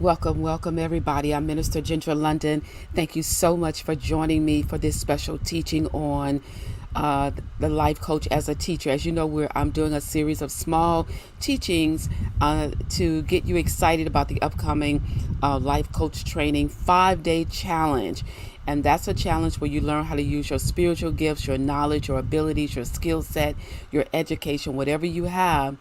Welcome everybody. I'm Minister Ginger London. Thank you so much for joining me for this special teaching on the life coach as a teacher. As you know, I'm doing a series of small teachings to get you excited about the upcoming life coach training 5-day challenge. And that's a challenge where you learn how to use your spiritual gifts, your knowledge, your abilities, your skill set, your education, whatever you have,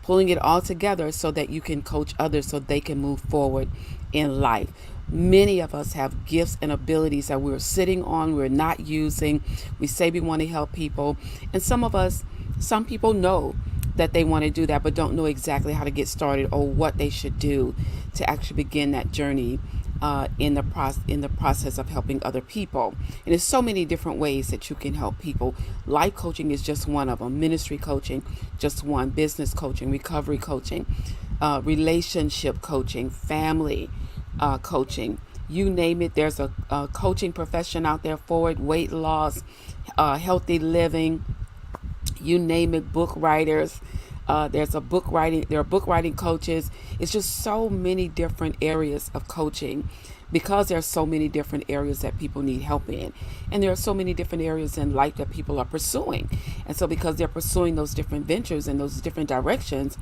pulling it all together so that you can coach others so they can move forward in life. Many of us have gifts and abilities that we're sitting on, we're not using. We say we want to help people. And some people know that they want to do that, but don't know exactly how to get started or what they should do to actually begin that journey in the process of helping other people. And there's so many different ways that you can help people. Life coaching is just one of them. Ministry coaching, just one. Business coaching, recovery coaching, relationship coaching, family coaching. You name it, there's a coaching profession out there for it. Weight loss, healthy living, you name it. Book writers. There are book writing coaches. It's just so many different areas of coaching because there are so many different areas that people need help in. And there are so many different areas in life that people are pursuing. And so because they're pursuing those different ventures and those different directions,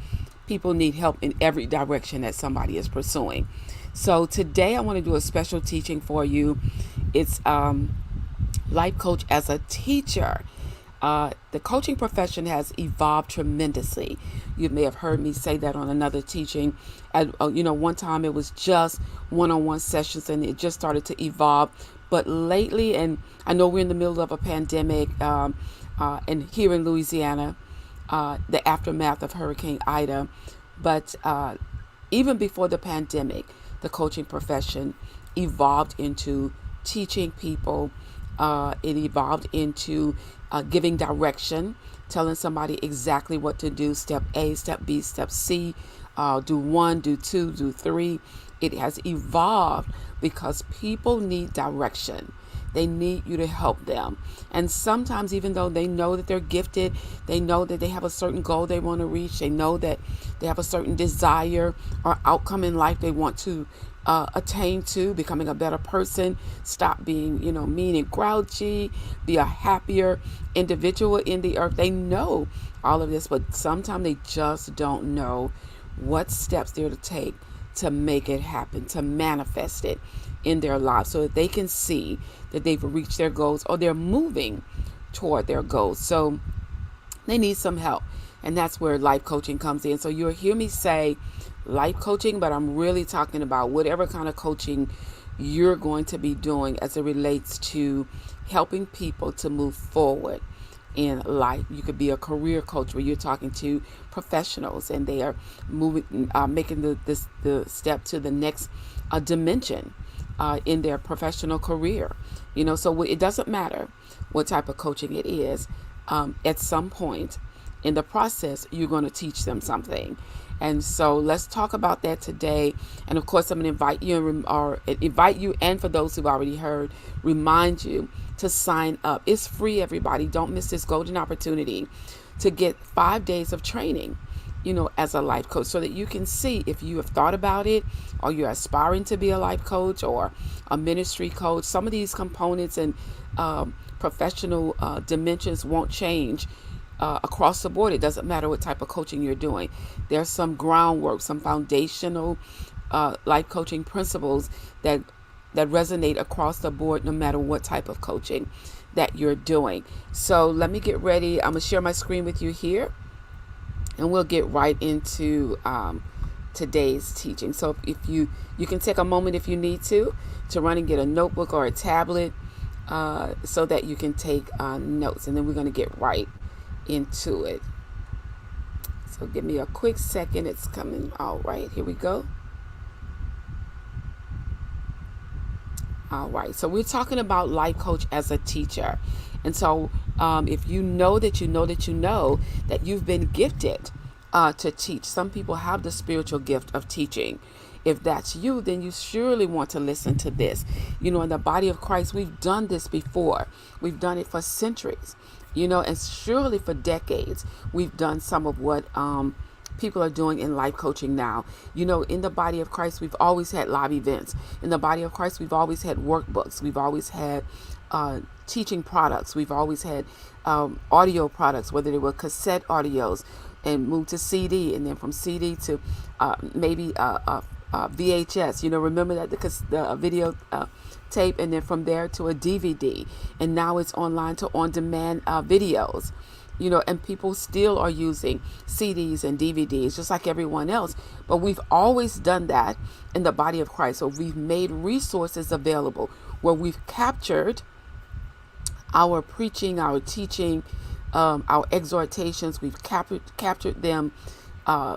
people need help in every direction that somebody is pursuing. So today I want to do a special teaching for you. It's life coach as a teacher. The coaching profession has evolved tremendously. You may have heard me say that on another teaching. One time it was just one-on-one sessions and it just started to evolve. But lately, and I know we're in the middle of a pandemic, and here in Louisiana, the aftermath of Hurricane Ida. But even before the pandemic, the coaching profession evolved into teaching people. It evolved into giving direction, telling somebody exactly what to do, step A, step B, step C, do 1, do 2, do 3. It has evolved because people need direction. They need you to help them. And sometimes, even though they know that they're gifted, they know that they have a certain goal they want to reach, they know that they have a certain desire or outcome in life they want to attain to, becoming a better person, stop being, mean and grouchy, be a happier individual in the earth. They know all of this, but sometimes they just don't know what steps they're to take to make it happen, to manifest it in their lives so that they can see that they've reached their goals or they're moving toward their goals. So they need some help. And that's where life coaching comes in. So you'll hear me say life coaching, but I'm really talking about whatever kind of coaching you're going to be doing as it relates to helping people to move forward in life. You could be a career coach where you're talking to professionals and they are making the step to the next dimension in their professional career. So it doesn't matter what type of coaching it is. At some point in the process, you're going to teach them something. And so let's talk about that today. And of course, I'm going to invite you, and for those who've already heard, remind you to sign up. It's free, everybody. Don't miss this golden opportunity to get 5 days of training, as a life coach, so that you can see if you have thought about it or you're aspiring to be a life coach or a ministry coach. Some of these components and professional dimensions won't change across the board. It doesn't matter what type of coaching you're doing. There's some groundwork, some foundational life coaching principles that resonate across the board, no matter what type of coaching that you're doing. So let me get ready. I'm gonna share my screen with you here, and we'll get right into today's teaching. So if you can take a moment if you need to run and get a notebook or a tablet, so that you can take notes, and then we're going to get right into it. So give me a quick second. It's coming. All right, here we go. All right, so we're talking about life coach as a teacher. And so if you know that you know that you know that you've been gifted to teach. Some people have the spiritual gift of teaching. If that's you, then you surely want to listen to this. You know, in the body of Christ, we've done this before. We've done it for centuries, you know, and surely for decades, we've done some of what people are doing in life coaching now. You know, in the body of Christ, we've always had live events. In the body of Christ, we've always had workbooks. We've always had teaching products. We've always had audio products, whether they were cassette audios and moved to CD, and then from CD to maybe VHS. You know, remember that the video tape, and then from there to a DVD, and now it's online to on-demand videos. You know, and people still are using CDs and DVDs just like everyone else. But we've always done that in the body of Christ. So we've made resources available where we've captured our preaching, our teaching, our exhortations. We've captured them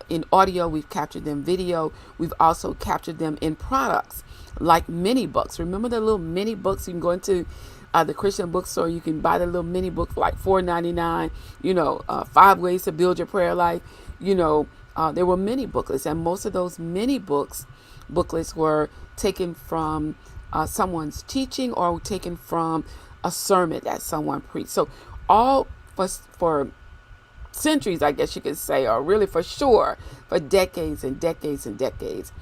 in audio. We've captured them video. We've also captured them in products like mini books. Remember the little mini books? You can go into the Christian bookstore. You can buy the little mini book for like $4.99. You know, 5 ways to build your prayer life. You know, there were mini booklets, and most of those mini booklets were taken from someone's teaching or taken from a sermon that someone preached. So all for centuries, I guess you could say, or really for sure, for decades and decades and decades,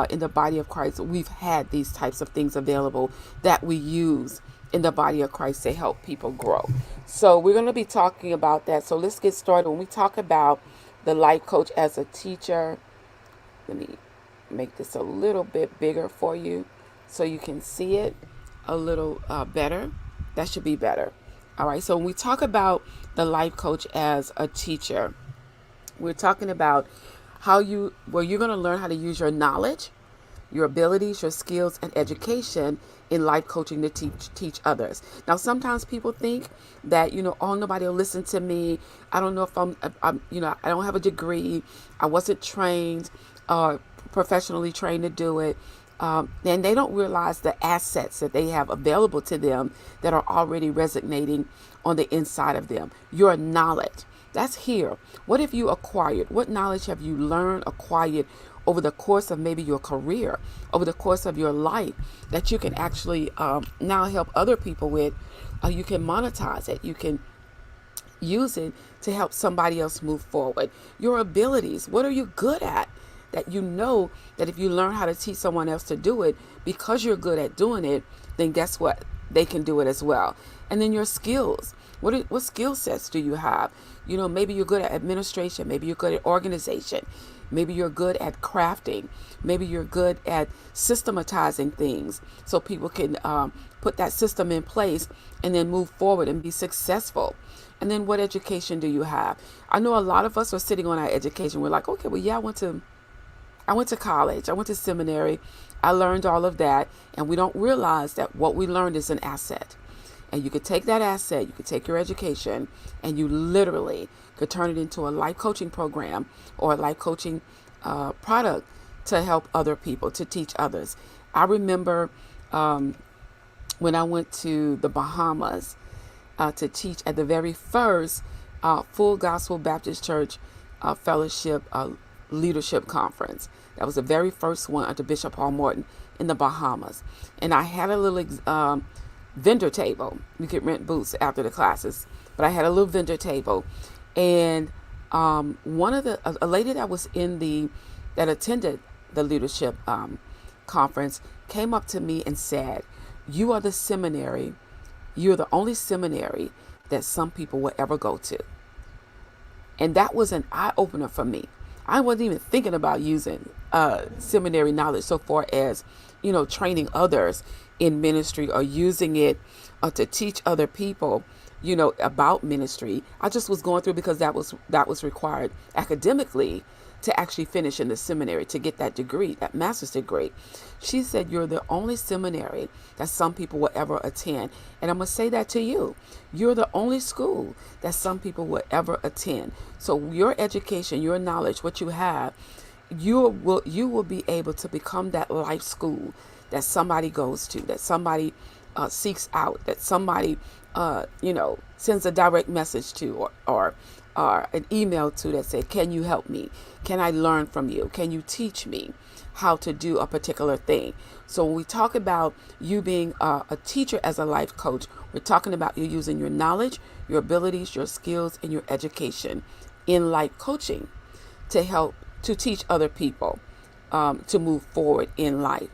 in the body of Christ, we've had these types of things available that we use in the body of Christ to help people grow. So we're going to be talking about that. So let's get started. When we talk about the life coach as a teacher, let me make this a little bit bigger for you so you can see it a little better. That should be better. All right. So when we talk about the life coach as a teacher, we're talking about you're going to learn how to use your knowledge, your abilities, your skills, and education in life coaching to teach others. Now, sometimes people think that, you know, oh, nobody will listen to me. I don't know if I'm, you know, I don't have a degree. I wasn't trained, professionally trained to do it. And they don't realize the assets that they have available to them that are already resonating on the inside of them. Your knowledge, that's here. What have you acquired? What knowledge have you learned, acquired over the course of maybe your career, over the course of your life, that you can actually now help other people with? You can monetize it. You can use it to help somebody else move forward. Your abilities, what are you good at? That you know that if you learn how to teach someone else to do it, because you're good at doing it, then guess what? They can do it as well. And then your skills. What skill sets do you have? You know, maybe you're good at administration. Maybe you're good at organization. Maybe you're good at crafting. Maybe you're good at systematizing things so people can put that system in place and then move forward and be successful. And then what education do you have? I know a lot of us are sitting on our education. We're like, okay, well, yeah, I went to college. I went to seminary. I learned all of that. And we don't realize that what we learned is an asset. And you could take that asset, you could take your education, and you literally could turn it into a life coaching program or a life coaching product to help other people, to teach others. I remember when I went to the Bahamas to teach at the very first Full Gospel Baptist Church Fellowship Leadership Conference. That was the very first one under Bishop Paul Morton in the Bahamas. And I had a little vendor table. We could rent booths after the classes, but I had a little vendor table, and a lady that was that attended the leadership conference came up to me and said, "You are the seminary. You're the only seminary that some people will ever go to." And that was an eye opener for me. I wasn't even thinking about using seminary knowledge so far as, training others in ministry or using it to teach other people, about ministry. I just was going through because that was required academically to actually finish in the seminary to get that degree, that master's degree. She said, you're the only seminary that some people will ever attend. And I'm going to say that to you. You're the only school that some people will ever attend. So your education, your knowledge, what you have, you will be able to become that life school that somebody goes to, that somebody seeks out, that somebody sends a direct message to, or an email to, that said, can you help me? Can I learn from you? Can you teach me how to do a particular thing? So when we talk about you being a teacher as a life coach, we're talking about you using your knowledge, your abilities, your skills, and your education in life coaching to help to teach other people to move forward in life.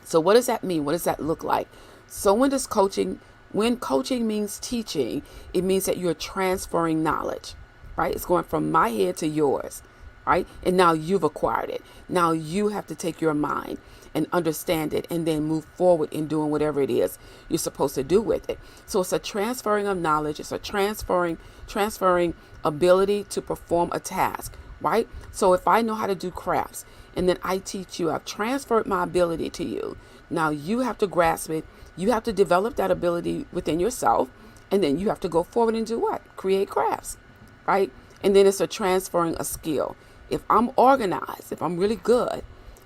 So what does that mean? What does that look like? So when coaching means teaching, it means that you're transferring knowledge, right? It's going from my head to yours, right? And now you've acquired it. Now you have to take your mind and understand it and then move forward in doing whatever it is you're supposed to do with it. So it's a transferring of knowledge. It's a transferring ability to perform a task, right? So if I know how to do crafts and then I teach you, I've transferred my ability to you. Now you have to grasp it. You have to develop that ability within yourself, and then you have to go forward and do what? Create crafts, right? And then it's a transferring a skill. If I'm organized, if I'm really good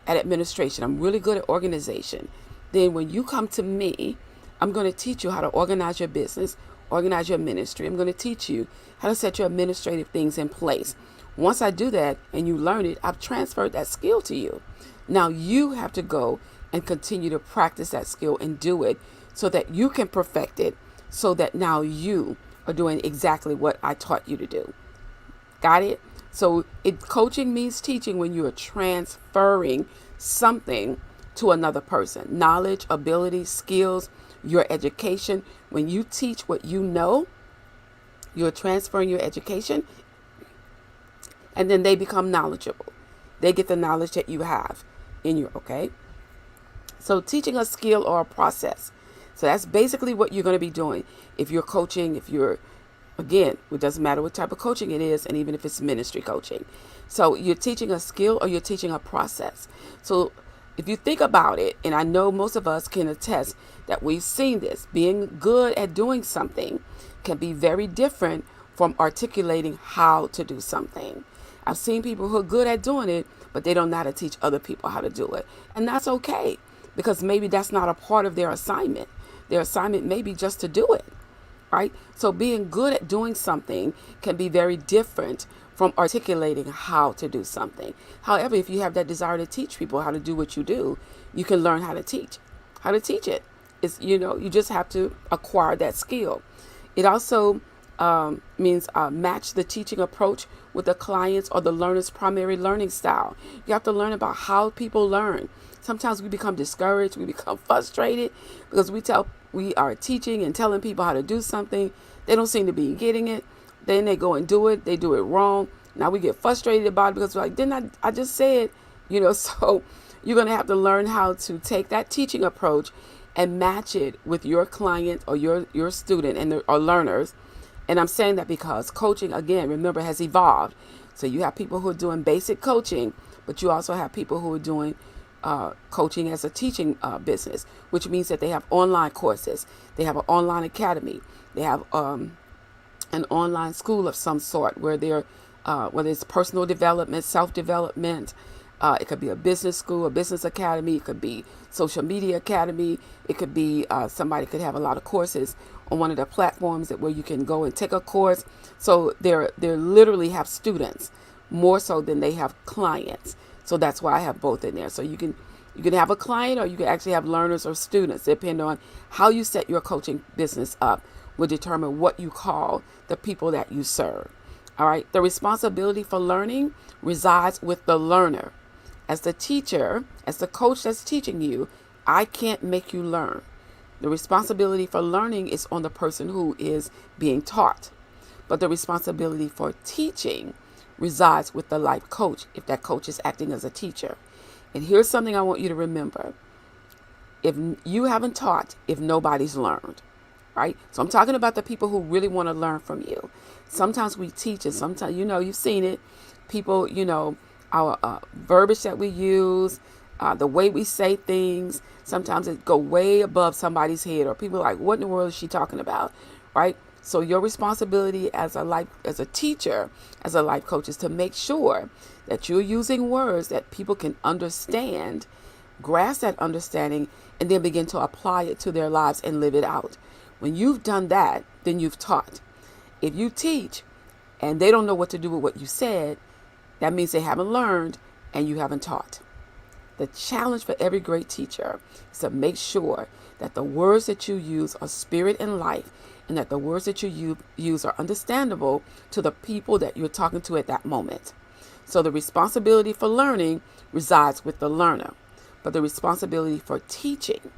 at administration, I'm really good at organization, then when you come to me, I'm going to teach you how to organize your business, organize your ministry. I'm going to teach you how to set your administrative things in place. Once I do that and you learn it, I've transferred that skill to you. Now you have to go and continue to practice that skill and do it so that you can perfect it, so that now you are doing exactly what I taught you to do. Got it? So coaching means teaching when you are transferring something to another person. Knowledge, ability, skills, your education. When you teach what you know, you're transferring your education, and then they become knowledgeable. They get the knowledge that you have in you, okay? So teaching a skill or a process. So that's basically what you're going to be doing. If you're coaching, again, it doesn't matter what type of coaching it is, and even if it's ministry coaching. So you're teaching a skill or you're teaching a process. So if you think about it, and I know most of us can attest that we've seen this, being good at doing something can be very different from articulating how to do something. I've seen people who are good at doing it, but they don't know how to teach other people how to do it. And that's okay, because maybe that's not a part of their assignment. Their assignment may be just to do it, right? So being good at doing something can be very different from articulating how to do something. However, if you have that desire to teach people how to do what you do, you can learn how to teach it. It's, you just have to acquire that skill. It also means match the teaching approach with the client's or the learner's primary learning style. You have to learn about how people learn. Sometimes we become discouraged, we become frustrated because we are teaching and telling people how to do something. They don't seem to be getting it. Then they go and do it. They do it wrong. Now we get frustrated about it because we're like, didn't I just said, so you're going to have to learn how to take that teaching approach and match it with your client or your student or learners. And I'm saying that because coaching, again, remember, has evolved. So you have people who are doing basic coaching, but you also have people who are doing coaching as a teaching business, which means that they have online courses. They have an online academy. They have an online school of some sort where they're, whether it's personal development, self-development. It could be a business school, a business academy. It could be social media academy. It could be somebody could have a lot of courses on one of the platforms where you can go and take a course. So they literally have students more so than they have clients. So that's why I have both in there. So you can have a client or you can actually have learners or students. Depending on how you set your coaching business up will determine what you call the people that you serve. All right. The responsibility for learning resides with the learner. As the teacher, as the coach that's teaching you, I can't make you learn. The responsibility for learning is on the person who is being taught. But the responsibility for teaching resides with the life coach if that coach is acting as a teacher. And here's something I want you to remember. If you haven't taught, if nobody's learned, right? So I'm talking about the people who really want to learn from you. Sometimes we teach, and sometimes, you've seen it. People, our verbiage that we use, the way we say things, sometimes it go way above somebody's head, or people are like, what in the world is she talking about, right? So your responsibility as a teacher, as a life coach, is to make sure that you're using words that people can understand, grasp that understanding, and then begin to apply it to their lives and live it out. When you've done that, then you've taught. If you teach and they don't know what to do with what you said, that means they haven't learned and you haven't taught. The challenge for every great teacher is to make sure that the words that you use are spirit and life, and that the words that you use are understandable to the people that you're talking to at that moment. So the responsibility for learning resides with the learner, but the responsibility for teaching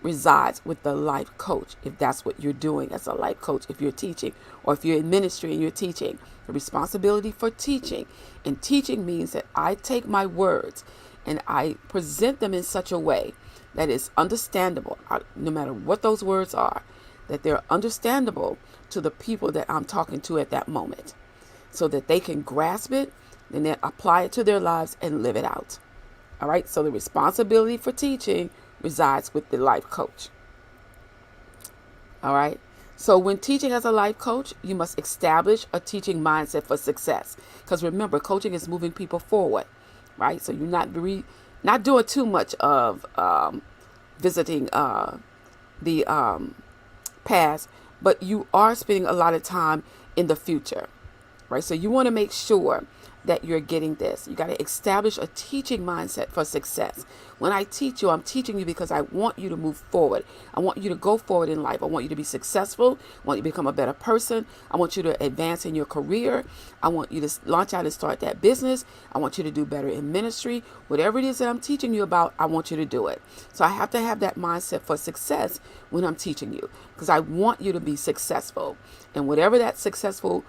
resides with the life coach, if that's what you're doing as a life coach, if you're teaching, or if you're in ministry and you're teaching. The responsibility for teaching, and teaching means that I take my words and I present them in such a way that is understandable, no matter what those words are, that they're understandable to the people that I'm talking to at that moment, so that they can grasp it and then apply it to their lives and live it out. All right, so the responsibility for teaching resides with the life coach. All right, so when teaching as a life coach, you must establish a teaching mindset for success. Because remember, coaching is moving people forward, right? So you're not doing too much of visiting the past, but you are spending a lot of time in the future, right? So you want to make sure that you're getting this. You got to establish a teaching mindset for success. When I teach you, I'm teaching you because I want you to move forward. I want you to go forward in life. I want you to be successful. I want you to become a better person. I want you to advance in your career. I want you to launch out and start that business. I want you to do better in ministry. Whatever it is that I'm teaching you about, I want you to do it. So I have to have that mindset for success when I'm teaching you, because I want you to be successful. And whatever that successful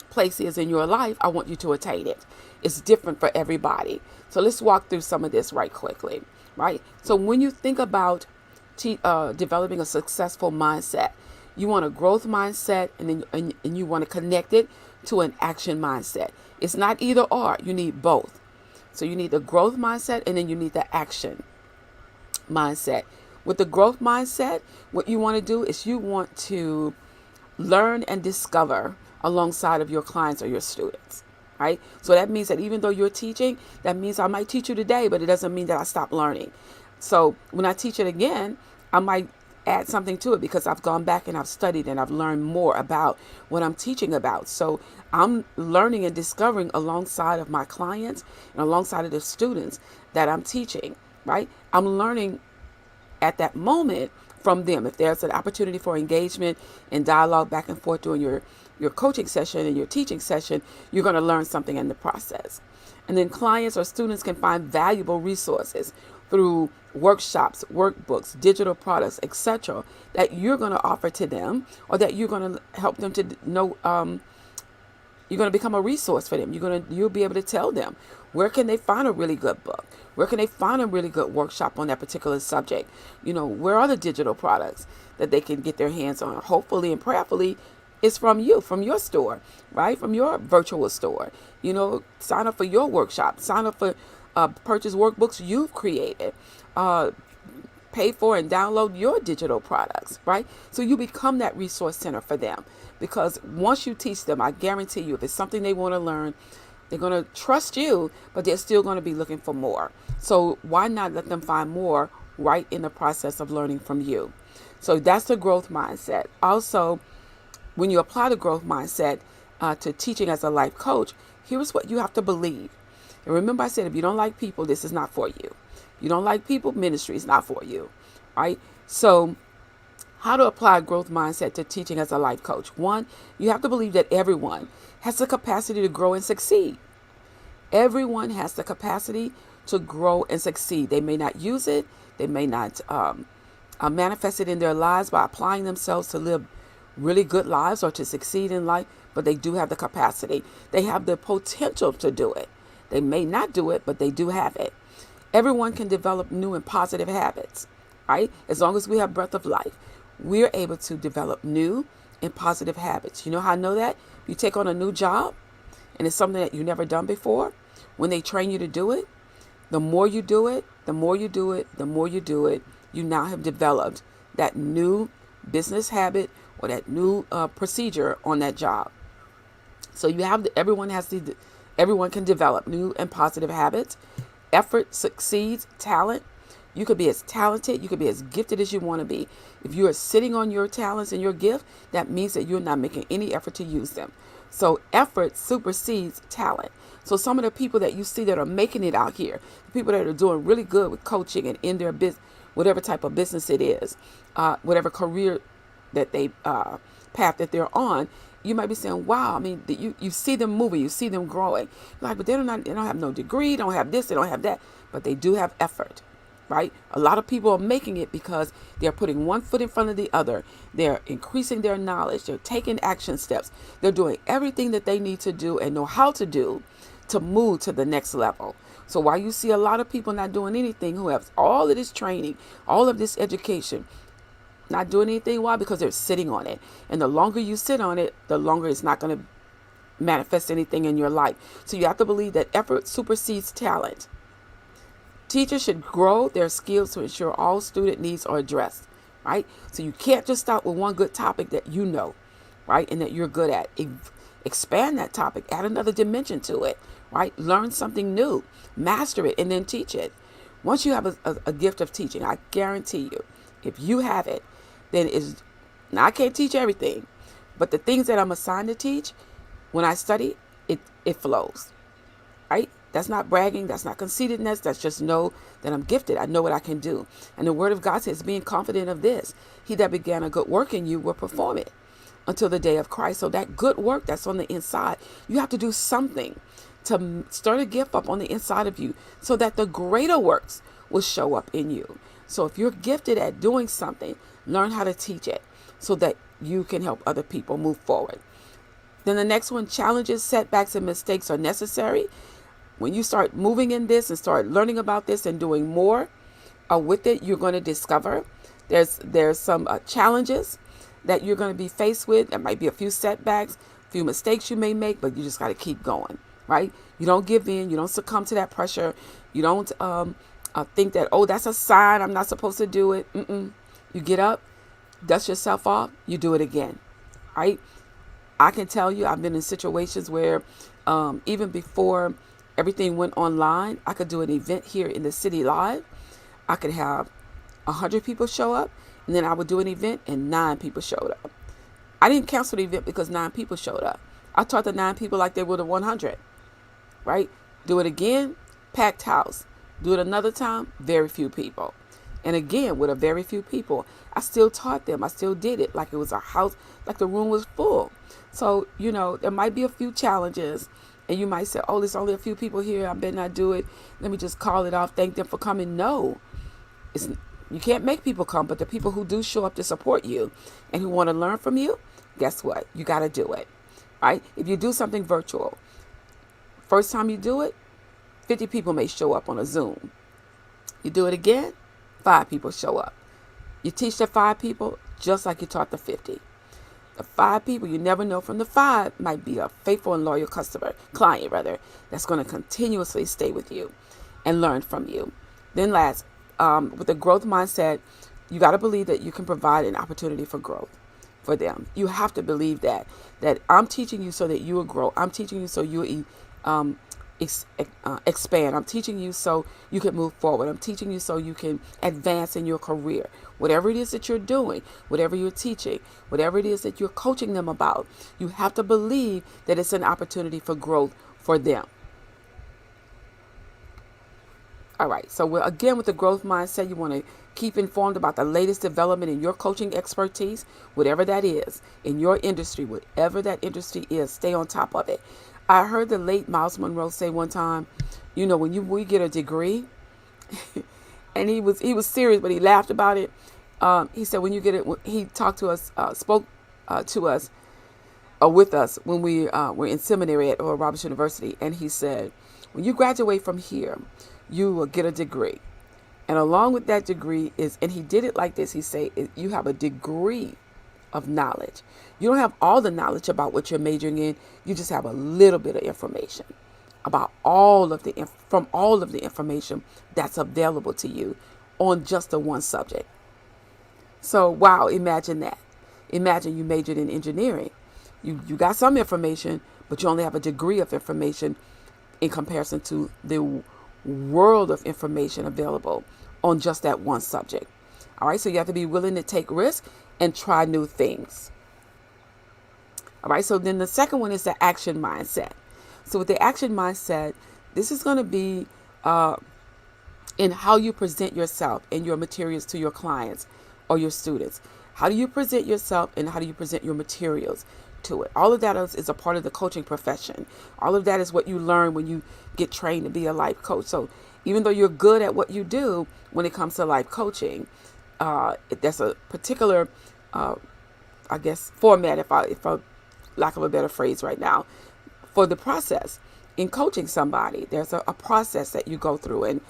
place is in your life, I want you to attain it. It's different for everybody. So let's walk through some of this right quickly, right? So when you think about developing a successful mindset, you want a growth mindset, and you want to connect it to an action mindset. It's not either or. You need both. So you need the growth mindset, and then you need the action mindset. With the growth mindset, what you want to do is you want to learn and discover alongside of your clients or your students, right? So that means that even though you're teaching, that means I might teach you today, but it doesn't mean that I stop learning. So when I teach it again, I might add something to it because I've gone back and I've studied and I've learned more about what I'm teaching about. So I'm learning and discovering alongside of my clients and alongside of the students that I'm teaching, right? I'm learning at that moment from them. If there's an opportunity for engagement and dialogue back and forth during your coaching session and your teaching session, you're going to learn something in the process. And then clients or students can find valuable resources through workshops, workbooks, digital products, etc., that you're going to offer to them, or that you're going to help them to know. You're going to become a resource for them. You'll be able to tell them where can they find a really good book, where can they find a really good workshop on that particular subject. Where are the digital products that they can get their hands on? Hopefully and prayerfully, it's from you, from your store, right? From your virtual store. Sign up for your workshop. Sign up for purchase workbooks you've created. Pay for and download your digital products, right? So you become that resource center for them. Because once you teach them, I guarantee you, if it's something they want to learn, they're going to trust you, but they're still going to be looking for more. So why not let them find more right in the process of learning from you? So that's the growth mindset. Also, when you apply the growth mindset to teaching as a life coach, here's what you have to believe. And remember, I said, if you don't like people, this is not for you. You don't like people, ministry is not for you, right? So how to apply growth mindset to teaching as a life coach. One, you have to believe that everyone has the capacity to grow and succeed. Everyone has the capacity to grow and succeed. They may not use it. They may not manifest it in their lives by applying themselves to live really good lives or to succeed in life, but they do have the capacity. They have the potential to do it. They may not do it, but they do have it. Everyone can develop new and positive habits, right? As long as we have breath of life, we're able to develop new and positive habits. You know how I know that? You take on a new job and it's something that you've never done before. When they train you to do it, the more you do it, the more you do it, the more you do it, you now have developed that new business habit or that new procedure on that job. So everyone can develop new and positive habits. Effort succeeds talent. You could be as talented, you could be as gifted as you want to be. If you are sitting on your talents and your gift, that means that you're not making any effort to use them. So effort supersedes talent. So some of the people that you see that are making it out here, the people that are doing really good with coaching and in their business, whatever type of business it is, whatever career that they path that they're on, you might be saying, wow, I mean, you see them moving, you see them growing. You're like, but they don't have no degree, don't have this, they don't have that, but they do have effort, right? A lot of people are making it because they're putting one foot in front of the other. They're increasing their knowledge. They're taking action steps. They're doing everything that they need to do and know how to do to move to the next level. So while you see a lot of people not doing anything who have all of this training, all of this education, not doing anything, why? Because they're sitting on it. And the longer you sit on it, the longer it's not going to manifest anything in your life. So you have to believe that effort supersedes talent. Teachers should grow their skills to ensure all student needs are addressed, right? So you can't just start with one good topic that you know, right, and that you're good at. Expand that topic, add another dimension to it, right? Learn something new, master it, and then teach it. Once you have a gift of teaching, I guarantee you, if you have it, then now I can't teach everything, but the things that I'm assigned to teach, when I study, it flows, right? That's not bragging. That's not conceitedness. That's just know that I'm gifted. I know what I can do. And the word of God says, being confident of this, he that began a good work in you will perform it until the day of Christ. So that good work that's on the inside, you have to do something to stir the gift up on the inside of you so that the greater works will show up in you. So if you're gifted at doing something, learn how to teach it so that you can help other people move forward. Then the next one, challenges, setbacks, and mistakes are necessary. When you start moving in this and start learning about this and doing more with it, you're going to discover there's some challenges that you're going to be faced with. There might be a few setbacks, a few mistakes you may make, but you just got to keep going, right? You don't give in. You don't succumb to that pressure. You don't think that, oh, that's a sign I'm not supposed to do it. You get up, dust yourself off, you do it again, right? I can tell you I've been in situations where even before everything went online, I could do an event here in the city live. I could have 100 people show up, and then I would do an event and 9 people showed up. I didn't cancel the event because 9 people showed up. I taught the 9 people like they were the 100, right? Do it again, packed house. Do it another time, very few people. And again, with a very few people, I still taught them. I still did it like it was a house, like the room was full. So, there might be a few challenges. And you might say, oh, there's only a few people here. I better not do it. Let me just call it off. Thank them for coming. No, you can't make people come. But the people who do show up to support you and who want to learn from you, guess what? You got to do it, right? If you do something virtual, first time you do it, 50 people may show up on a Zoom. You do it again, 5 people show up. You teach the 5 people just like you taught the 50. The 5 people, you never know, from the 5 might be a faithful and loyal client, that's going to continuously stay with you and learn from you. Then last, with the growth mindset, you got to believe that you can provide an opportunity for growth for them. You have to believe that I'm teaching you so that you will grow. I'm teaching you so you will expand. I'm teaching you so you can move forward. I'm teaching you so you can advance in your career. Whatever it is that you're doing, whatever you're teaching, whatever it is that you're coaching them about, you have to believe that it's an opportunity for growth for them. All right. So again, with the growth mindset, you want to keep informed about the latest development in your coaching expertise, whatever that is, in your industry, whatever that industry is, stay on top of it. I heard the late Miles Monroe say one time, when we get a degree, and he was serious, but he laughed about it. He said, when you get it, he talked to us, spoke to us, with us when we were in seminary at Oral Roberts University, and he said, when you graduate from here, you will get a degree. And along with that degree is, and he did it like this, he said, you have a degree of knowledge. You don't have all the knowledge about what you're majoring in. You just have a little bit of information about from all of the information that's available to you on just the one subject. So, wow, imagine that. Imagine you majored in engineering. You got some information, but you only have a degree of information in comparison to the world of information available on just that one subject. All right, so you have to be willing to take risks and try new things. All right, so then the second one is the action mindset. So with the action mindset, this is going to be in how you present yourself and your materials to your clients or your students. How do you present yourself and how do you present your materials to it? All of that is a part of the coaching profession. All of that is what you learn when you get trained to be a life coach. So even though you're good at what you do when it comes to life coaching, that's a particular, I guess, format, if I lack of a better phrase right now, for the process. In coaching somebody, there's a process that you go through and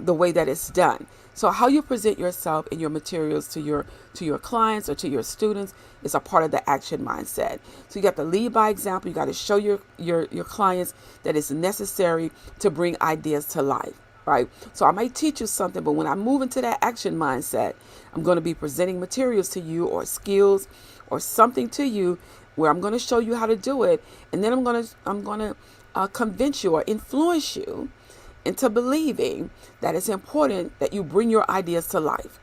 the way that it's done. So how you present yourself and your materials to your clients or to your students is a part of the action mindset. So you got to lead by example. You got to show your clients that it's necessary to bring ideas to life, right? So I might teach you something, but when I move into that action mindset, I'm going to be presenting materials to you or skills or something to you where I'm going to show you how to do it, and then I'm going to convince you or influence you into believing that it's important that you bring your ideas to life.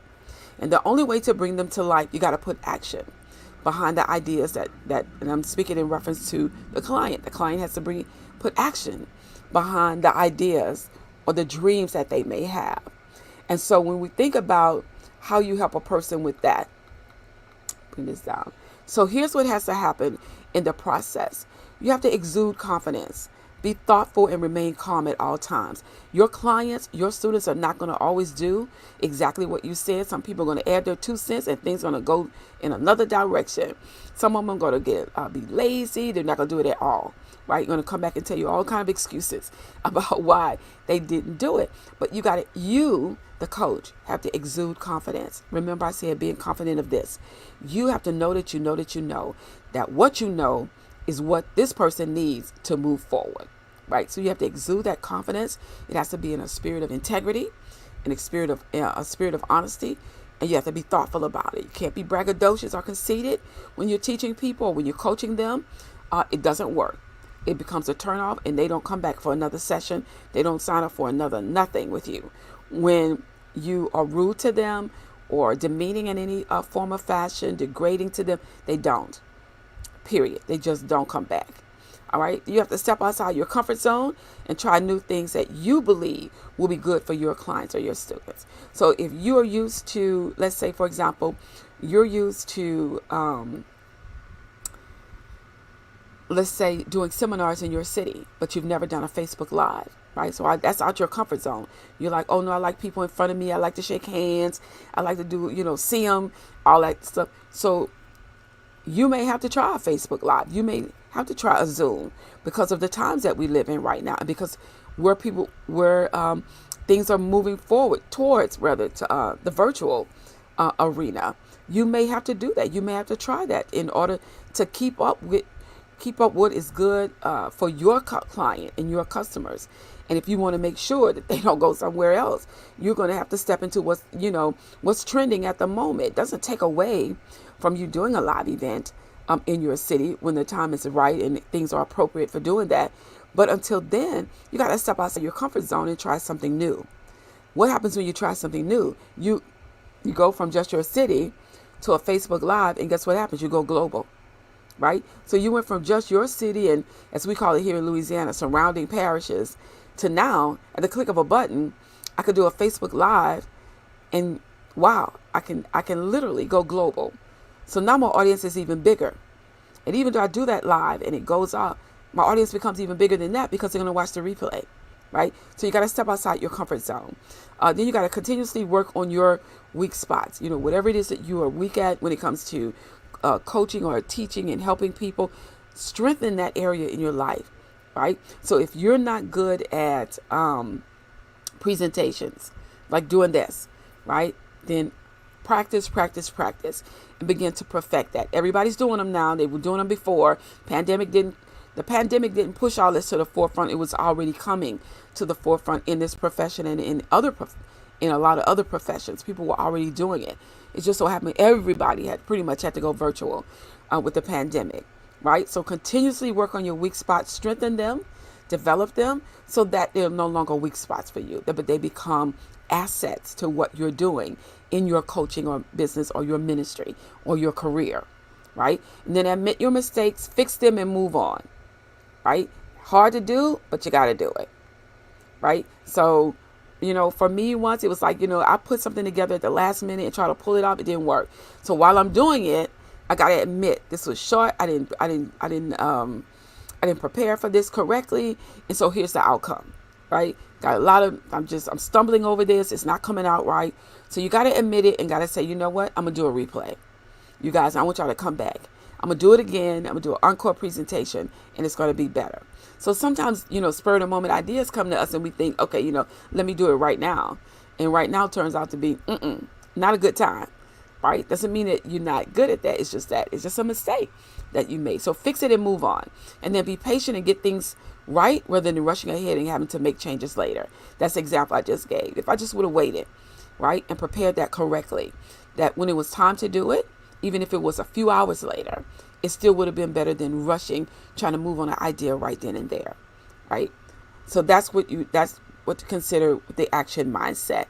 And the only way to bring them to life, you got to put action behind the ideas that and I'm speaking in reference to the client. The client has to put action behind the ideas or the dreams that they may have. And so when we think about how you help a person with that, bring this down. So here's what has to happen in the process. You have to exude confidence. Be thoughtful and remain calm at all times. Your clients, your students are not going to always do exactly what you said. Some people are going to add their 2 cents and things are going to go in another direction. Some of them are going to be lazy. They're not going to do it at all. Right? You're going to come back and tell you all kind of excuses about why they didn't do it. But you, the coach, have to exude confidence. Remember I said being confident of this. You have to know that you know that you know that what you know is what this person needs to move forward, right? So you have to exude that confidence. It has to be in a spirit of integrity, in a spirit of honesty, and you have to be thoughtful about it. You can't be braggadocious or conceited when you're teaching people, when you're coaching them. It doesn't work. It becomes a turnoff, and they don't come back for another session. They don't sign up for another nothing with you. When you are rude to them or demeaning in any form of fashion, degrading to them, they don't. Period. They just don't come back. All right. You have to step outside your comfort zone and try new things that you believe will be good for your clients or your students. So if you are used to, let's say, for example, you're used to, let's say, doing seminars in your city, but you've never done a Facebook Live, right? So that's out your comfort zone. You're like, oh no, I like people in front of me. I like to shake hands. I like to do, see them, all that stuff. So you may have to try a Facebook Live. You may have to try a Zoom because of the times that we live in right now, and because where things are moving forward towards the virtual arena. You may have to do that. You may have to try that in order to keep up what is good for your client and your customers. And if you want to make sure that they don't go somewhere else, you're going to have to step into what's trending at the moment. It doesn't take away from you doing a live event in your city when the time is right and things are appropriate for doing that. But until then, you got to step outside your comfort zone and try something new. What happens when you try something new? You go from just your city to a Facebook Live, and guess what happens? You go global. Right? So you went from just your city and, as we call it here in Louisiana, surrounding parishes, to now, at the click of a button, I could do a Facebook Live, and wow, I can literally go global. So now my audience is even bigger. And even though I do that live and it goes up, my audience becomes even bigger than that because they're going to watch the replay, right? So you got to step outside your comfort zone. Then you got to continuously work on your weak spots. Whatever it is that you are weak at when it comes to coaching or teaching and helping people, strengthen that area in your life, right? So if you're not good at presentations, like doing this, right, then practice, practice, practice, and begin to perfect that. Everybody's doing them now. They were doing them before. The pandemic didn't push all this to the forefront. It was already coming to the forefront in this profession and in in a lot of other professions. People were already doing it. It just so happened everybody had pretty much had to go virtual with the pandemic, right? So continuously work on your weak spots, strengthen them, develop them so that they're no longer weak spots for you, but they become assets to what you're doing in your coaching or business or your ministry or your career, right? And then admit your mistakes, fix them, and move on, right? Hard to do, but you got to do it, right? So, for me once it was like, I put something together at the last minute and try to pull it off. It didn't work. So while I'm doing it, I got to admit this was short. I didn't prepare for this correctly. And so here's the outcome, right? Got a lot of, I'm stumbling over this. It's not coming out right. So you got to admit it and got to say, you know what? I'm going to do a replay. You guys, I want y'all to come back. I'm going to do it again. I'm going to do an encore presentation and it's going to be better. So sometimes, spur of the moment ideas come to us and we think, okay, let me do it right now. And right now turns out to be, not a good time, right? Doesn't mean that you're not good at that. It's just a mistake that you made. So fix it and move on. And then be patient and get things right rather than rushing ahead and having to make changes later. That's the example I just gave. If I just would have waited, right, and prepared that correctly, that when it was time to do it, even if it was a few hours later, it still would have been better than rushing, trying to move on an idea right then and there, right? So that's what to consider the action mindset.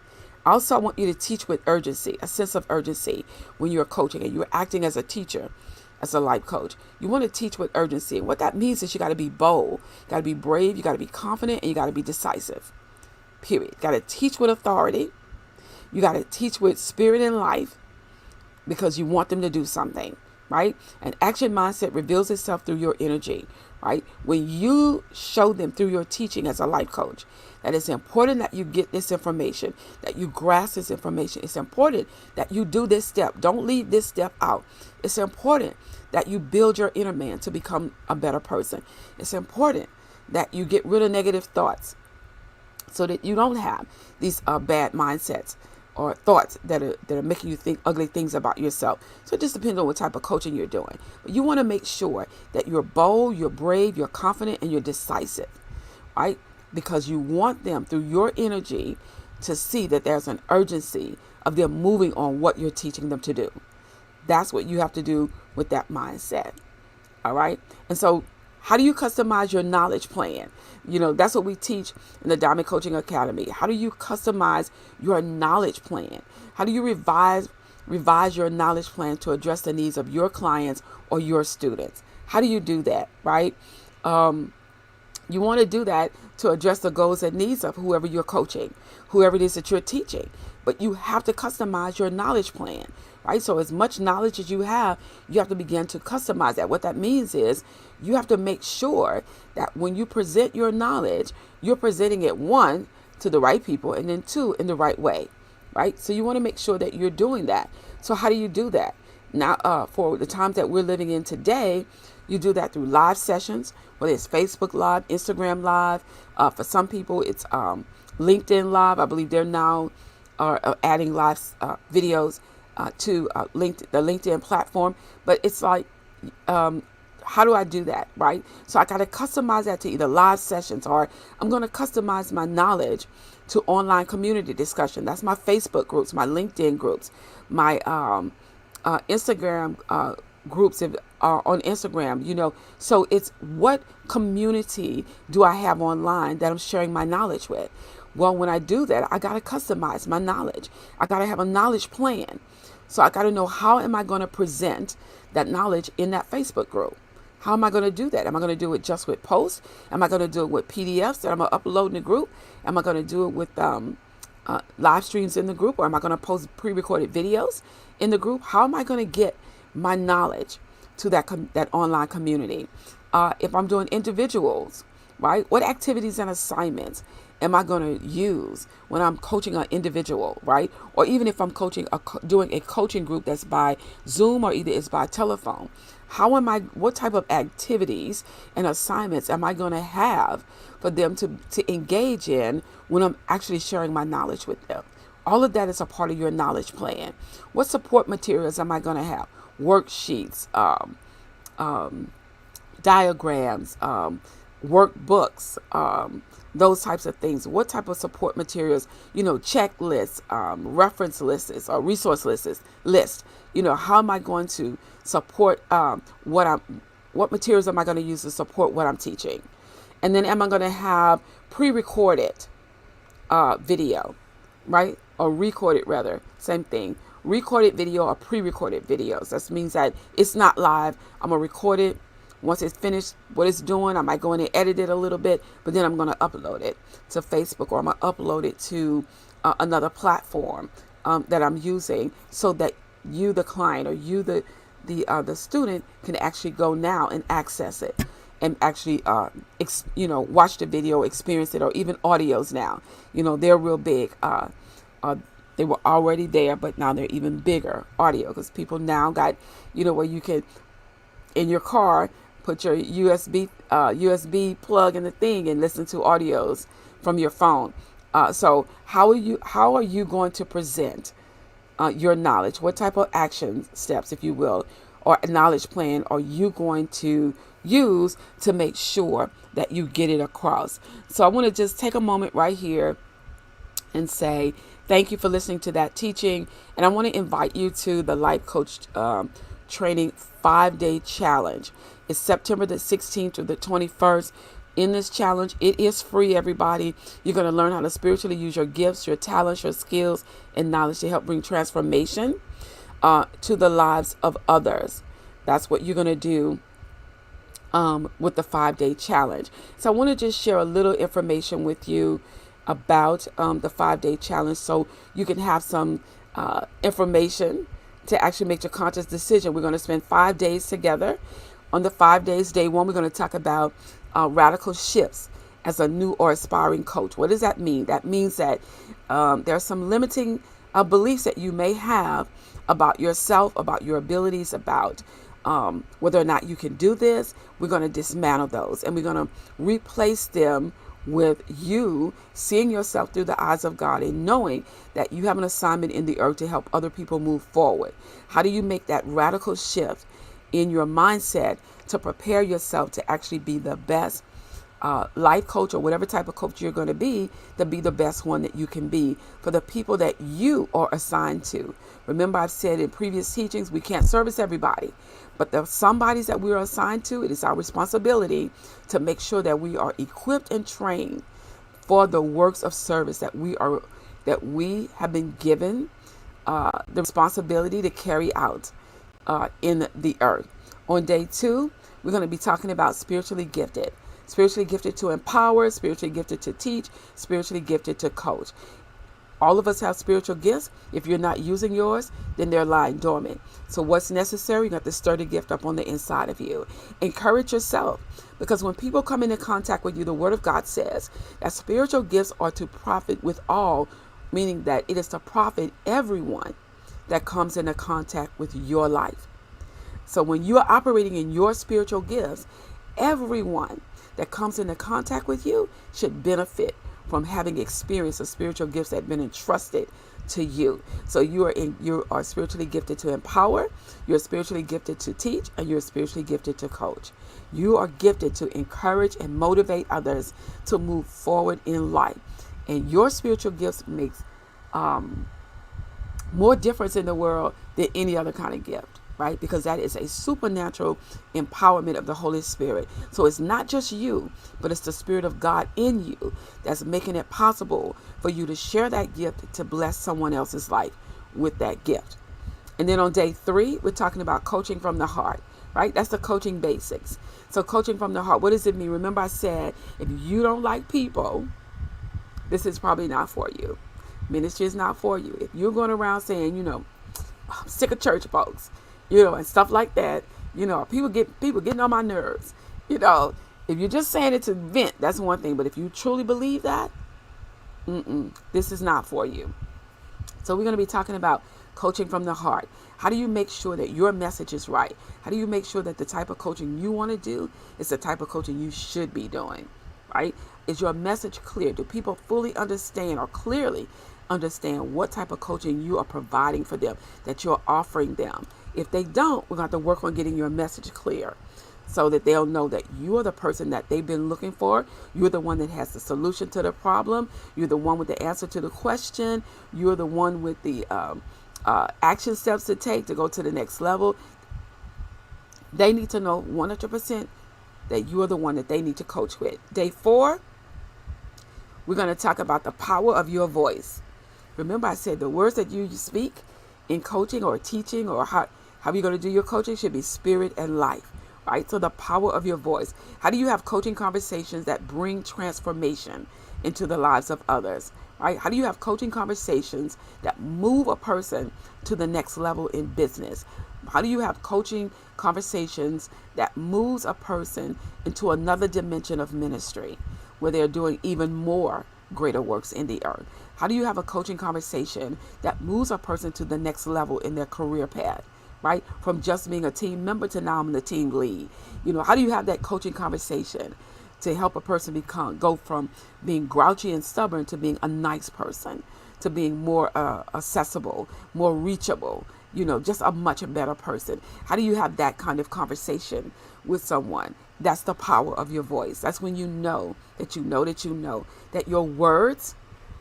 Also, I want you to teach with urgency, a sense of urgency when you're coaching and you're acting as a teacher, as a life coach. You want to teach with urgency. And what that means is you got to be bold, you got to be brave, you got to be confident, and you got to be decisive, period. You got to teach with authority. You got to teach with spirit and life because you want them to do something, right? An action mindset reveals itself through your energy, right? When you show them through your teaching as a life coach that it's important that you get this information, that you grasp this information. It's important that you do this step. Don't leave this step out. It's important that you build your inner man to become a better person. It's important that you get rid of negative thoughts so that you don't have these bad mindsets or thoughts that are making you think ugly things about yourself. So it just depends on what type of coaching you're doing. But you want to make sure that you're bold, you're brave, you're confident, and you're decisive, right? Because you want them, through your energy, to see that there's an urgency of them moving on what you're teaching them to do. That's what you have to do with that mindset, all right? And so how do you customize your knowledge plan? That's what we teach in the Diamond Coaching Academy. How do you customize your knowledge plan? How do you revise your knowledge plan to address the needs of your clients or your students? How do you do that, right? You want to do that to address the goals and needs of whoever you're coaching, whoever it is that you're teaching. But you have to customize your knowledge plan, right? So as much knowledge as you have to begin to customize that. What that means is you have to make sure that when you present your knowledge, you're presenting it, one, to the right people, and then two, in the right way, right? So you want to make sure that you're doing that. So how do you do that? Now, for the times that we're living in today, you do that through live sessions, whether it's Facebook Live, Instagram Live. For some people, it's LinkedIn Live. I believe they're now adding live videos to the LinkedIn platform. But it's like, how do I do that, right? So I got to customize that to either live sessions, or I'm going to customize my knowledge to online community discussion. That's my Facebook groups, my LinkedIn groups, my Instagram groups on Instagram, So it's what community do I have online that I'm sharing my knowledge with? Well, when I do that, I got to customize my knowledge. I got to have a knowledge plan. So I got to know, how am I going to present that knowledge in that Facebook group? How am I going to do that? Am I going to do it just with posts? Am I going to do it with PDFs that I'm going to upload in the group? Am I going to do it with live streams in the group? Or am I going to post pre-recorded videos in the group? How am I going to get my knowledge to that online community? If I'm doing individuals, right? What activities and assignments am I going to use when I'm coaching an individual, right? Or even if I'm doing a coaching group that's by Zoom or either it's by telephone. What type of activities and assignments am I going to have for them to engage in when I'm actually sharing my knowledge with them? All of that is a part of your knowledge plan. What support materials am I going to have? Worksheets, diagrams, workbooks, those types of things. What type of support materials, checklists, reference lists or resource lists. How am I going to support what materials am I going to use to support what I'm teaching? And then am I going to have pre-recorded video, right? Or recorded rather, same thing. Recorded video or pre-recorded videos. That means that it's not live. I'm going to record it. Once it's finished what it's doing, I might go in and edit it a little bit, but then I'm going to upload it to Facebook, or I'm going to upload it to another platform that I'm using, so that you, the client, or you, the student, can actually go now and access it and actually, watch the video, experience it, or even audios now. They're real big. They were already there, but now they're even bigger audio, because people now got, where you can, in your car, put your USB plug in the thing and listen to audios from your phone. So how are you going to present your knowledge? What type of action steps, if you will, or a knowledge plan are you going to use to make sure that you get it across? So I want to just take a moment right here and say thank you for listening to that teaching. And I want to invite you to the Life Coach Training 5-day challenge. It's September the 16th through the 21st. In this challenge, it is free, everybody. You're going to learn how to spiritually use your gifts, your talents, your skills, and knowledge to help bring transformation to the lives of others. That's what you're going to do with the 5-day challenge. So I want to just share a little information with you about the 5-day challenge, so you can have some information to actually make your conscious decision. We're going to spend 5 days together. On the 5 days, day one, we're going to talk about radical shifts as a new or aspiring coach. What does that mean? That means that there are some limiting beliefs that you may have about yourself, about your abilities, about whether or not you can do this. We're going to dismantle those, and we're going to replace them with you seeing yourself through the eyes of God and knowing that you have an assignment in the earth to help other people move forward. How do you make that radical shift in your mindset to prepare yourself to actually be the best life coach, or whatever type of coach you're going to be the best one that you can be for the people that you are assigned to? Remember, I've said in previous teachings, we can't service everybody, but the somebodies that we are assigned to, it is our responsibility to make sure that we are equipped and trained for the works of service that we have been given the responsibility to carry out in the earth. On day 2, we're going to be talking about spiritually gifted to empower, spiritually gifted to teach, spiritually gifted to coach. All of us have spiritual gifts. If you're not using yours, then they're lying dormant. So what's necessary? You got to stir the gift up on the inside of you. Encourage yourself, because when people come into contact with you, the Word of God says that spiritual gifts are to profit with all, meaning that it is to profit everyone that comes into contact with your life. So when you are operating in your spiritual gifts, everyone that comes into contact with you should benefit from having experienced the spiritual gifts that have been entrusted to you. So you are spiritually gifted to empower, you're spiritually gifted to teach, and you're spiritually gifted to coach. You are gifted to encourage and motivate others to move forward in life. And your spiritual gifts makes more difference in the world than any other kind of gift, right? Because that is a supernatural empowerment of the Holy Spirit. So it's not just you, but it's the Spirit of God in you that's making it possible for you to share that gift to bless someone else's life with that gift. And then on day 3, we're talking about coaching from the heart, right? That's the coaching basics. So coaching from the heart, what does it mean? Remember I said, if you don't like people, this is probably not for you. Ministry is not for you. If you're going around saying, I'm sick of church folks, and stuff like that, people getting on my nerves, if you're just saying it to vent, that's one thing. But if you truly believe that, This is not for you. So we're going to be talking about coaching from the heart. How do you make sure that your message is right? How do you make sure that the type of coaching you want to do is the type of coaching you should be doing, right? Is your message clear? Do people fully understand or clearly understand what type of coaching you are providing for them, that you're offering them? If they don't, we're going to have to work on getting your message clear, so that they'll know that you are the person that they've been looking for. You're the one that has the solution to the problem. You're the one with the answer to the question. You're the one with the action steps to take to go to the next level. They need to know 100% that you are the one that they need to coach with. Day 4, we're going to talk about the power of your voice. Remember, I said the words that you speak in coaching or teaching, or how you're going to do your coaching, should be spirit and life. Right? So the power of your voice. How do you have coaching conversations that bring transformation into the lives of others? Right? How do you have coaching conversations that move a person to the next level in business? How do you have coaching conversations that moves a person into another dimension of ministry where they're doing even more greater works in the earth? How do you have a coaching conversation that moves a person to the next level in their career path? Right? From just being a team member to now I'm the team lead. How do you have that coaching conversation to help a person go from being grouchy and stubborn to being a nice person, to being more accessible, more reachable, just a much better person? How do you have that kind of conversation with someone? That's the power of your voice. That's when you know that that your words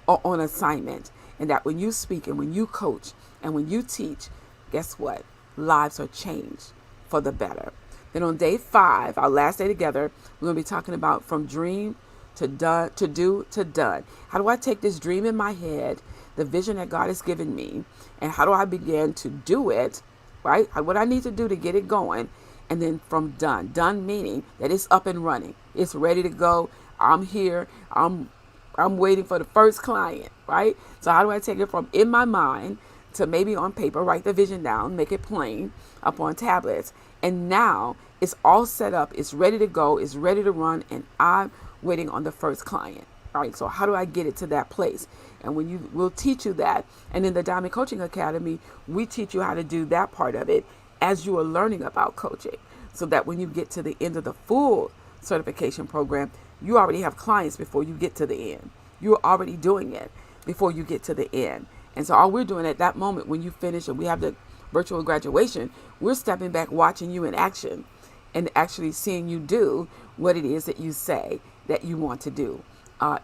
are on assignment, and that when you speak and when you coach and when you teach, guess what? Lives are changed for the better. Then on day 5, our last day together, we're going to be talking about from dream to done, to do to done. How do I take this dream in my head, the vision that God has given me, and how do I begin to do it, right? What I need to do to get it going, and then from done meaning that it's up and running, it's ready to go. I'm here. I'm waiting for the first client, right? So how do I take it from in my mind to maybe on paper, write the vision down, make it plain up on tablets, and now it's all set up, it's ready to go, it's ready to run, and I'm waiting on the first client. All right, so how do I get it to that place? And we'll teach you that. And in the Diamond Coaching Academy, we teach you how to do that part of it as you are learning about coaching, so that when you get to the end of the full certification program, you already have clients before you get to the end. You're already doing it before you get to the end. And so all we're doing at that moment when you finish and we have the virtual graduation, we're stepping back, watching you in action, and actually seeing you do what it is that you say that you want to do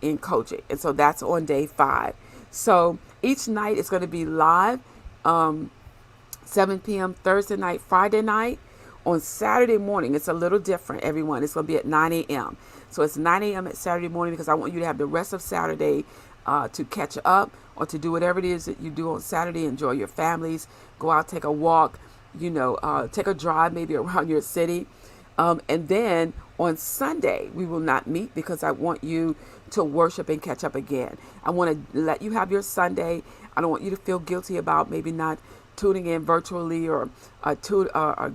in coaching. And so that's on day 5. So each night is going to be live, 7 p.m. Thursday night, Friday night. On Saturday morning, it's a little different, everyone. It's going to be at 9 a.m. So it's 9 a.m. at Saturday morning because I want you to have the rest of Saturday to catch up or to do whatever it is that you do on Saturday. Enjoy your families, go out, take a walk, take a drive maybe around your city. And then on Sunday, we will not meet because I want you to worship and catch up again. I want to let you have your Sunday. I don't want you to feel guilty about maybe not tuning in virtually or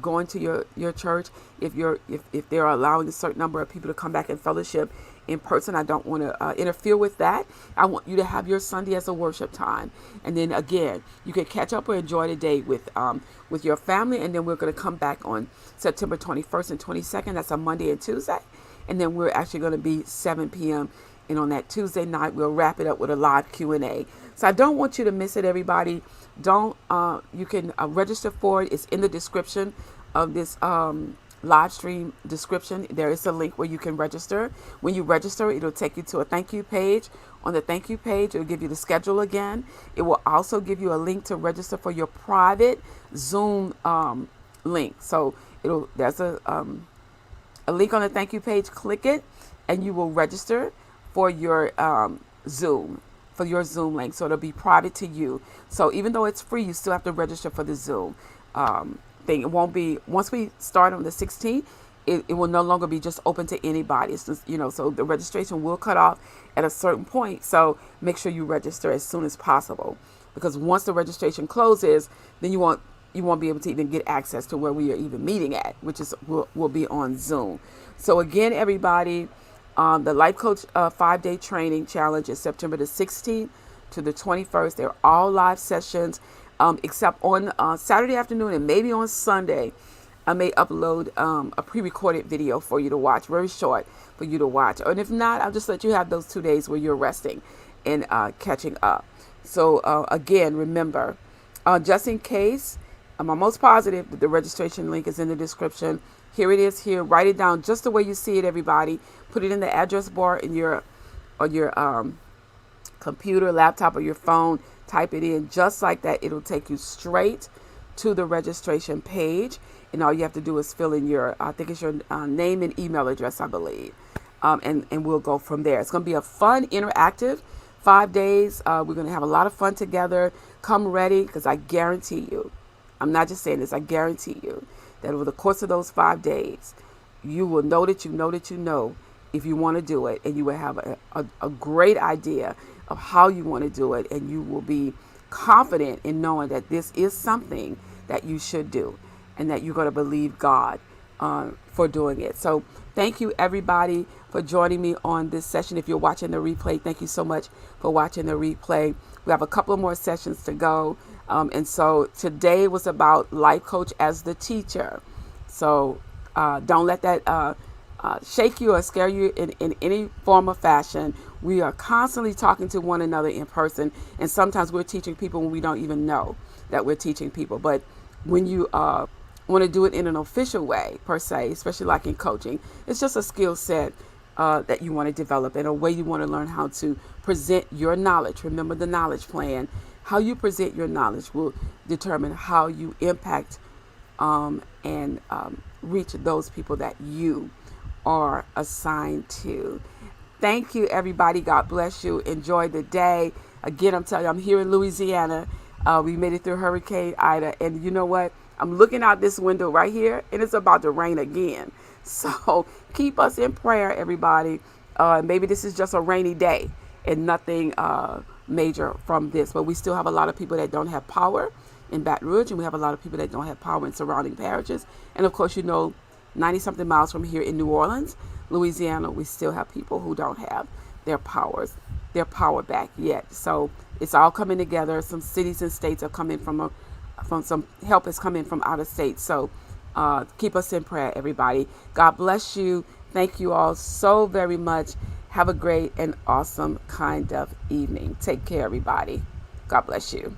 going to your church. If they're allowing a certain number of people to come back and fellowship in person, I don't want to interfere with that. I want you to have your Sunday as a worship time, and then again you can catch up or enjoy the day with your family. And then we're going to come back on September 21st and 22nd. That's a Monday and Tuesday, and then we're actually going to be 7 p.m. And on that Tuesday night, we'll wrap it up with a live Q&A. So I don't want you to miss it, everybody. You can register for it. It's in the description of this live stream description. There is a link where you can register. When you register, it'll take you to a thank you page. On the thank you page, it'll give you the schedule again. It will also give you a link to register for your private Zoom link. So there's a link on the thank you page. Click it, and you will register for your Zoom link. So it'll be private to you. So even though it's free, you still have to register for the Zoom thing. It won't be, once we start on the 16th, it will no longer be just open to anybody. It's just, so the registration will cut off at a certain point. So make sure you register as soon as possible, because once the registration closes, then you won't be able to even get access to where we are even meeting at, which is will be on Zoom. So again, everybody, The Life Coach 5-day training challenge is September the 16th to the 21st. They're all live sessions, except on Saturday afternoon and maybe on Sunday. I may upload a pre-recorded video for you to watch, very short for you to watch. And if not, I'll just let you have those 2 days where you're resting and catching up. So again, remember, just in case, I'm almost positive that the registration link is in the description. Here it is here. Write it down just the way you see it, everybody. Put it in the address bar in your computer, laptop, or your phone. Type it in just like that. It'll take you straight to the registration page. And all you have to do is fill in your, I think it's your name and email address, I believe. And we'll go from there. It's going to be a fun, interactive 5 days. We're going to have a lot of fun together. Come ready, because I guarantee you, I'm not just saying this, I guarantee you that over the course of those 5 days, you will know that you know that you know if you want to do it, and you will have a great idea of how you want to do it, and you will be confident in knowing that this is something that you should do and that you're going to believe God for doing it. So thank you, everybody, for joining me on this session. If you're watching the replay, thank you so much for watching the replay. We have a couple more sessions to go. And so today was about Life Coach as the teacher. So don't let that shake you or scare you in any form or fashion. We are constantly talking to one another in person. And sometimes we're teaching people when we don't even know that we're teaching people. But when you want to do it in an official way, per se, especially like in coaching, it's just a skill set that you want to develop and a way you want to learn how to present your knowledge. Remember the knowledge plan. How you present your knowledge will determine how you impact and reach those people that you are assigned to. Thank you, everybody. God bless you. Enjoy the day. Again, I'm telling you, I'm here in Louisiana. We made it through Hurricane Ida. And you know what? I'm looking out this window right here, and it's about to rain again. So keep us in prayer, everybody. Maybe this is just a rainy day and nothing major from this. But we still have a lot of people that don't have power in Baton Rouge, and we have a lot of people that don't have power in surrounding parishes. And of course, 90-something miles from here in New Orleans, Louisiana, we still have people who don't have their power back yet. So it's all coming together. Some cities and states are coming from some help is coming from out of state. So keep us in prayer, everybody. God bless you. Thank you all so very much. Have a great and awesome kind of evening. Take care, everybody. God bless you.